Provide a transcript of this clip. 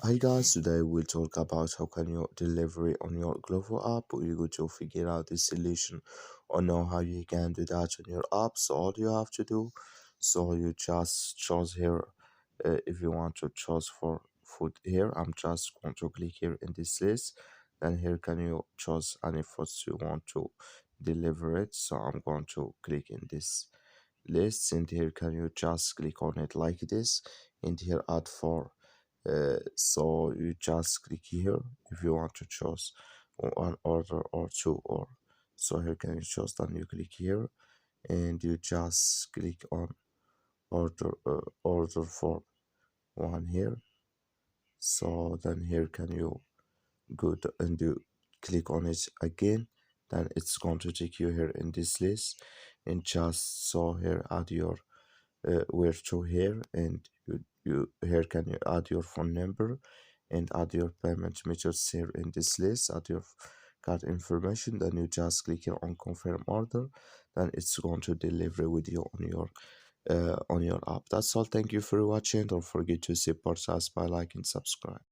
Hi guys, today we'll talk about how can you deliver on your Glovo app. We're going to figure out the solution or know how you can do that on your app. So all you have to do, so you just choose here if you want to choose for food here. I'm just going to click here in this list. Then here can you choose any foods you want to deliver it. So I'm going to click in this list and here can you just click on it like this and here add for so you just click here if you want to choose one order or two or so here can you choose, then you click here and you just click on order for one here. So then here can you go to, and you click on it again, then it's going to take you here in this list and just so here add your where to here and you here can you add your phone number and add your payment methods here in this list, add your card information, then you just click here on confirm order, then it's going to deliver with you on your app. That's all. Thank you for watching. Don't forget to support us by liking, subscribe.